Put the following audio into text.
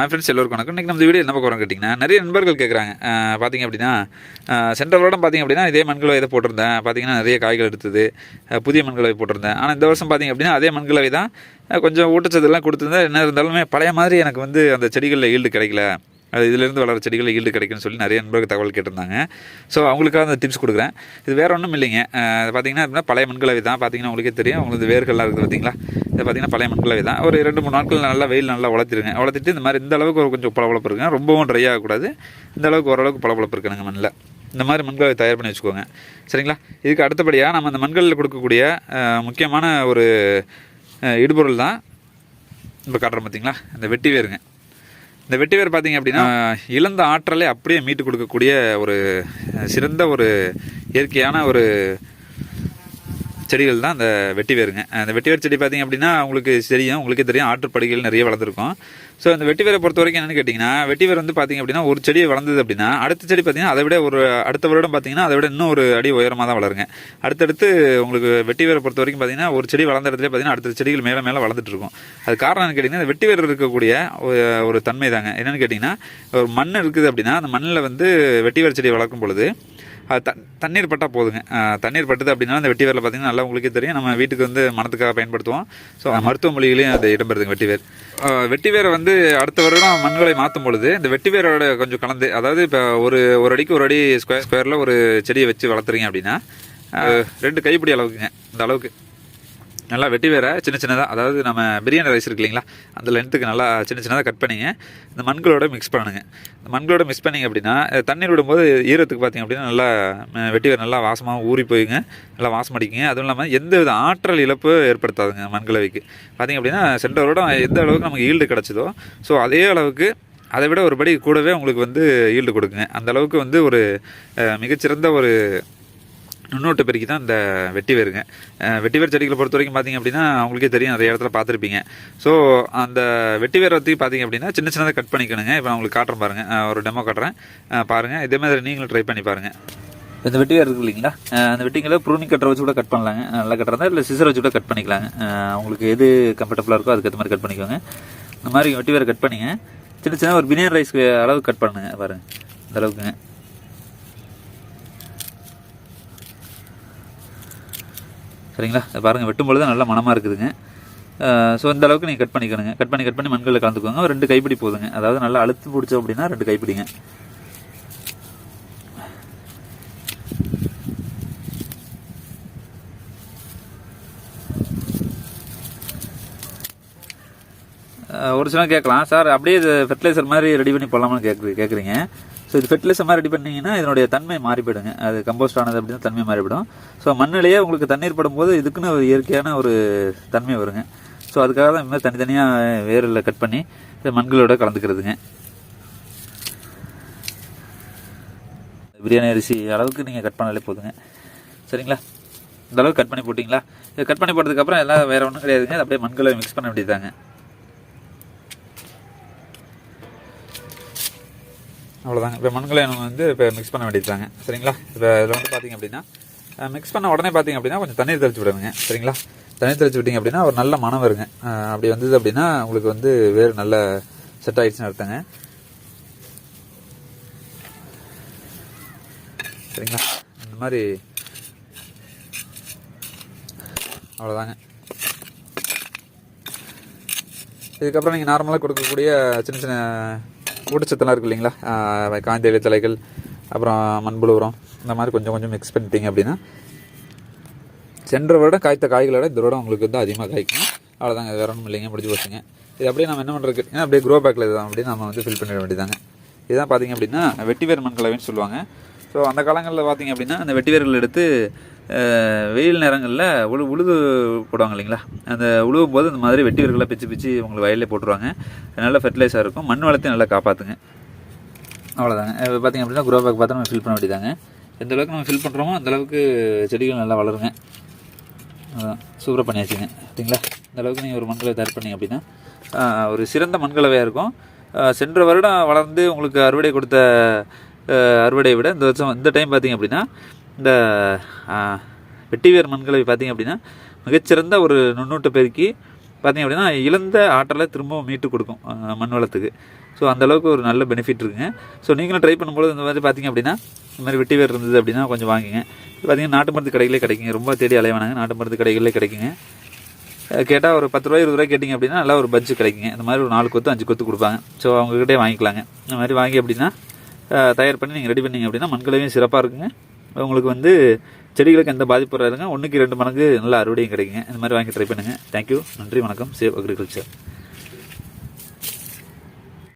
Friends எல்லோருக்கும் வணக்கம். இன்றைக்கி நம்ம வீடியோ என்ன பார்க்குறோம் கேட்டிங்கன்னா, நிறைய நண்பர்கள் கேட்குறாங்க. பார்த்திங்க அப்படின்னா சென்ற வருடம் பார்த்திங்க அப்படின்னா இதே மண்கலவை இதை போட்டிருந்தேன். பார்த்திங்கன்னா நிறைய காய்கள் எடுத்தது, புதிய மண்கலவை போட்டிருந்தேன். ஆனால் இந்த வருஷம் பார்த்திங்க அப்படின்னா அதே மண்கலவை தான் கொஞ்சம் ஊட்டச்சத்துலாம் கொடுத்துருந்தேன். என்ன இருந்தாலுமே பழைய மாதிரி எனக்கு வந்து அந்த செடிகளில் ஈல்டு கிடைக்கல, அது இதிலேருந்து வளர செடிகள் ஈல்டு கிடைக்குன்னு சொல்லி நிறைய நண்பர்கள் தகவல் கேட்டிருந்தாங்க. ஸோ அவங்களுக்காக அந்த டிப்ஸ் கொடுக்குறேன். இது வேறு ஒன்றும் இல்லைங்க. பார்த்திங்கன்னா அப்படின்னா பழைய மண்கலவை தான். பார்த்திங்கன்னா உங்களுக்கே தெரியும், உங்களுக்கு வேர்கள்லாம் இருக்குது பார்த்திங்களா. இது பார்த்திங்கன்னா பழைய மண்கலவை தான். ஒரு 2-3 நாட்கள் நல்லா வெயில் நல்லா வளர்த்திருங்க. வளர்த்திட்டு இந்த மாதிரி இந்த அளவுக்கு ஒரு கொஞ்சம் பளபளப்பு இருக்குங்க. ரொம்பவும் ட்ரை ஆகக்கூடாது, இந்த அளவுக்கு ஓரளவுக்கு பளபளப்பு இருக்குங்க மண்ணில். இந்த மாதிரி மண்கலவை தயார் பண்ணி வச்சுக்கோங்க, சரிங்களா. இதுக்கு அடுத்தபடியாக நம்ம அந்த மண்களில் கொடுக்கக்கூடிய முக்கியமான ஒரு இடுபொருள் தான் இப்போ காட்டுறோம் பார்த்திங்களா, இந்த வெட்டி வேருங்க. இந்த வெட்டி வேர் பார்த்திங்க அப்படின்னா இழந்த ஆற்றலை அப்படியே மீட்டு கொடுக்கக்கூடிய ஒரு சிறந்த ஒரு இயற்கையான ஒரு செடிகள் தான் அந்த வெட்டி வேருங்க. அந்த வெட்டி வேர் செடி பார்த்திங்க அப்படின்னா உங்களுக்கே தெரியும் ஆற்றுப்படுகைகள் நிறைய வளர்ந்துருக்கும். ஸோ அந்த வெட்டி வேரை பொறுத்த வரைக்கும் என்னென்னு கேட்டிங்கன்னா, வெட்டி வேர் வந்து பார்த்திங்க அப்படின்னா ஒரு செடியை வளர்ந்தது அப்படின்னா அடுத்த செடி பார்த்திங்கன்னா அதை விட அடுத்த வருடம் பார்த்திங்கன்னா அதை விட இன்னும் ஒரு அடி உயரமாக தான் வளருங்க. அடுத்தடுத்து உங்களுக்கு வெட்டி வேரை பொறுத்த வரைக்கும் பார்த்திங்கன்னா ஒரு செடி வளர்ந்த இடத்துல பார்த்திங்கன்னா அடுத்த செடிகள் மேலே மேலே வளர்ந்துட்டு இருக்கும். அது காரணம் என்னன்னு கேட்டிங்கன்னா, அந்த வெட்டி வேர் இருக்கக்கூடிய ஒரு தன்மை தாங்க. என்னென்னு கேட்டிங்கன்னா, ஒரு மண் இருக்குது அப்படின்னா அந்த மண்ணில் வந்து வெட்டி வேர் செடியை வளர்க்கும் பொழுது அது தண்ணீர் பட்டால் போதுங்க. தண்ணீர் பட்டுது அப்படின்னா அந்த வெட்டி வேரில் பார்த்திங்கன்னா நல்லா உங்களுக்கே தெரியும், நம்ம வீட்டுக்கு வந்து மனத்துக்காக பயன்படுத்துவோம். ஸோ மருத்துவ மொழிகளையும் அது இடம்பெறுதுங்க வெட்டி வேர். வெட்டி வேரை வந்து அடுத்த வருடம் மண்களை மாற்றும் பொழுது இந்த வெட்டி வேரோட கொஞ்சம் கலந்து, அதாவது இப்போ ஒரு அடிக்கு ஒரு அடி ஸ்கொயரில் ஒரு செடியை வச்சு வளர்த்துறீங்க அப்படின்னா 2 கைப்பிடி அளவுக்குங்க. இந்த அளவுக்கு நல்லா வெட்டி வேற சின்னதாக, அதாவது நம்ம பிரியாணி ரைஸ் இருக்கு இல்லைங்களா, அந்த லென்த்துக்கு நல்லா சின்னதாக கட் பண்ணிங்க இந்த மண்களோட மிக்ஸ் பண்ணுங்க. இந்த மண்களோட மிக்ஸ் பண்ணிங்க அப்படின்னா தண்ணீர் விடும்போது ஈரத்துக்கு பார்த்திங்க அப்படின்னா நல்லா வெட்டி வேர் நல்லா வாசமாக ஊறி போயிங்க, நல்லா வாசம் அடிக்குங்க. அதுவும் இல்லாமல் எந்த வித ஆற்றல் இழப்பு ஏற்படுத்தாதுங்க மண்கலவைக்கு. பார்த்திங்க அப்படின்னா சென்ற வருடம் எந்த அளவுக்கு நமக்கு ஈல்டு கிடச்சிதோ ஸோ அதே அளவுக்கு அதை விட ஒரு படி கூடவே உங்களுக்கு வந்து ஈல்டு கொடுக்குங்க. அந்த அளவுக்கு வந்து ஒரு மிகச்சிறந்த ஒரு நுண்ணோட்ட பெருக்கி தான் இந்த வெட்டி வேருங்க. வெட்டி வேர் செடிகளை பொறுத்த வரைக்கும் பார்த்திங்க அப்படின்னா அவங்களுக்கே தெரியும், நிறைய இடத்துல பார்த்துருப்பீங்க. ஸோ அந்த வெட்டி வேரை பற்றி பார்த்திங்க அப்படின்னா சின்னதாக கட் பண்ணிக்கணுங்க. இப்போ நான் உங்களுக்கு காட்டுறேன் பாருங்கள், ஒரு டெமோ காட்டுறேன் பாருங்கள். இதே மாதிரி நீங்களும் ட்ரை பண்ணி பாருங்கள். இந்த வெட்டி வேர் இருக்குது இல்லைங்களா, அந்த வெட்டிங்களை ப்ரூனிங் கட்டரை வச்சு கூட கட் பண்ணலாங்க. நல்லா கட்டுறதா இல்லை சிசர் வச்சு கூட கட் பண்ணிக்கலாங்க. உங்களுக்கு எது கம்ஃபர்டபுளாக இருக்கோ அதுக்கேற்ற மாதிரி கட் பண்ணிக்கோங்க. இந்த மாதிரி வெட்டி வேரை கட் பண்ணிங்க சின்ன ஒரு பிரியாணி ரைஸ்க்கு அளவுக்கு கட் பண்ணுங்க. பாருங்கள் இந்த அளவுக்குங்க. சரிங்களா, பாருங்கள் வெட்டும்பொழுது நல்லா மனமாக இருக்குதுங்க. ஸோ இந்த அளவுக்கு நீங்கள் கட் பண்ணிக்கணுங்க. கட் பண்ணி மண்களில் கலந்துக்கோங்க. ஒரு 2 கைப்பிடி போதுங்க. அதாவது நல்லா அழுத்து பிடிச்சோம் அப்படின்னா 2 கைப்பிடிங்க. ஒரு சில கேட்கலாம், சார் அப்படியே இது ஃபெர்டிலைசர் மாதிரி ரெடி பண்ணி போடலாமான்னு கேட்குறீங்க. ஸோ இது ஃபெர்டிலைசர் மாதிரி ரெடி பண்ணிங்கன்னா இதனுடைய தன்மை மாறிவிடுங்க. அது கம்போஸ்ட் ஆனது அப்படின்னா தன்மை மாறிவிடும். ஸோ மண்ணிலேயே உங்களுக்கு தண்ணீர் படும்போது இதுக்குன்னு ஒரு இயற்கையான ஒரு தன்மை வருங்க. ஸோ அதுக்காக தான் இந்த மாதிரி தனித்தனியாக வேரில் கட் பண்ணி மண்களோட கலந்துக்கிறதுங்க. பிரியாணி அரிசி அளவுக்கு நீங்கள் கட் பண்ணாலே போதுங்க. சரிங்களா, இந்த அளவுக்கு கட் பண்ணி போட்டிங்களா, இது கட் பண்ணி போட்டதுக்கப்புறம் எல்லாம் வேறு ஒன்றும் கிடையாதுங்க. அப்படியே மண்களை மிக்ஸ் பண்ண வேண்டியதாங்க. அவ்வளோதாங்க. இப்போ மண்களை நம்ம வந்து இப்போ மிக்ஸ் பண்ண வேண்டியதாங்க. சரிங்களா, இப்போ இதில் வந்து பார்த்திங்க அப்படின்னா மிக்ஸ் பண்ண உடனே பார்த்திங்க அப்படின்னா கொஞ்சம் தண்ணீர் தெளிச்சு விடுங்க. சரிங்களா, தண்ணீர் தெளிச்சு விட்டிங்க அப்படின்னா ஒரு நல்ல மனம் வருங்க. அப்படி வந்தது அப்படின்னா உங்களுக்கு வந்து வேறு நல்ல செட் ஆகிடுச்சுன்னு அர்த்தங்க. சரிங்களா, இந்த மாதிரி அவ்வளோதாங்க. இதுக்கப்புறம் நீங்கள் நார்மலாக கொடுக்கக்கூடிய சின்ன ஊட்டச்சத்தெல்லாம் இருக்குது இல்லைங்களா, காய்ந்த இலைத்தலைகள், அப்புறம் மண்புழு உரம், இந்த மாதிரி கொஞ்சம் மிக்ஸ் பண்ணிட்டீங்க அப்படின்னா சென்ற வருடம் காய்த்த காய்களோட இந்த வருடம் உங்களுக்கு வந்து அதிகமாக காய்க்கும். அவ்வளோதாங்க, வேறு ஒன்றும் இல்லைங்க, முடிஞ்சு போச்சுங்க. இது அப்படியே நம்ம என்ன பண்ணுறது, ஏன்னா அப்படியே க்ரோ பேக்கில் இதுதான் அப்படியே நம்ம வந்து ஃபில் பண்ணிட வேண்டியதாங்க. இதுதான் பார்த்திங்க அப்படின்னா வெட்டி வேர் மண்கலவைன்னு சொல்லுவாங்க. ஸோ அந்த காலங்களில் பார்த்திங்க அப்படின்னா அந்த வெட்டி வேர்கள் எடுத்து வெயில் நேரங்களில் உழுது போடுவாங்க இல்லைங்களா, அந்த உழுவும் போது இந்த மாதிரி வெட்டி வேர்களை பிச்சு உங்களுக்கு வயலில் போட்டுருவாங்க. நல்ல ஃபெர்டிலைஸாக இருக்கும், மண் வளத்தையும் நல்லா காப்பாற்றுங்க. அவ்வளோதாங்க. இப்போ பார்த்திங்க அப்படின்னா க்ரோ பேக் பார்த்து நம்ம ஃபில் பண்ண வேண்டியதாங்க. எந்த அளவுக்கு நம்ம ஃபில் பண்ணுறோமோ அந்தளவுக்கு செடிகள் நல்லா வளருங்க. அதான் சூப்பராக பண்ணியாச்சுங்க. சரிங்களா, இந்த அளவுக்கு நீங்கள் ஒரு மண்கலவை தயார் பண்ணிங்க அப்படின்னா ஒரு சிறந்த மண்கலவையாக இருக்கும். சென்ற வருடம் வளர்ந்து உங்களுக்கு அறுவடை கொடுத்த அறுவடையை விட இந்த வருஷம் இந்த டைம் பார்த்திங்க அப்படின்னா இந்த வெட்டி வேர் மண்கலவை பார்த்திங்க அப்படின்னா மிகச்சிறந்த ஒரு நுண்ணூட்ட பெருக்கி பார்த்திங்க அப்படின்னா இழந்த ஆற்றலை திரும்பவும் மீட்டு கொடுக்கும் மண் வளத்துக்கு. ஸோ அந்தளவுக்கு ஒரு நல்ல பெனிஃபிட் இருக்குங்க. ஸோ நீங்களும் ட்ரை பண்ணும்போது இந்த மாதிரி பார்த்திங்க அப்படின்னா இந்த மாதிரி வெட்டி வேர் இருந்தது அப்படின்னா கொஞ்சம் வாங்குங்க. பார்த்திங்கன்னா நாட்டு மருந்து கடைகளே கிடைக்குங்க, ரொம்ப தேடி அலைய வேணாங்க, நாட்டு மருந்து கடைகளே கிடைக்குங்க. கேட்டால் ஒரு 10 ரூபாய் 20 ரூபாய் கேட்டிங்க அப்படின்னா நல்லா ஒரு பட்ஜெட் கிடைக்குங்க. இந்த மாதிரி ஒரு 4 கொத்து 5 கொத்து கொடுப்பாங்க. ஸோ அவங்ககிட்டே வாங்கிக்கலாங்க. இந்த மாதிரி வாங்கி அப்படின்னா தயார் பண்ணி நீங்கள் ரெடி பண்ணிங்க அப்படின்னா மண்கலவையும் சிறப்பாக இருக்குங்க. உங்களுக்கு வந்து செடிகளுக்கு எந்த பாதிப்பு வராதுங்க. 1க்கு 2 மடங்கு நல்ல அறுவடையும் கிடைக்குங்க. இந்த மாதிரி வாங்கி ட்ரை பண்ணுங்கள். தேங்க்யூ, நன்றி, வணக்கம். Save agriculture.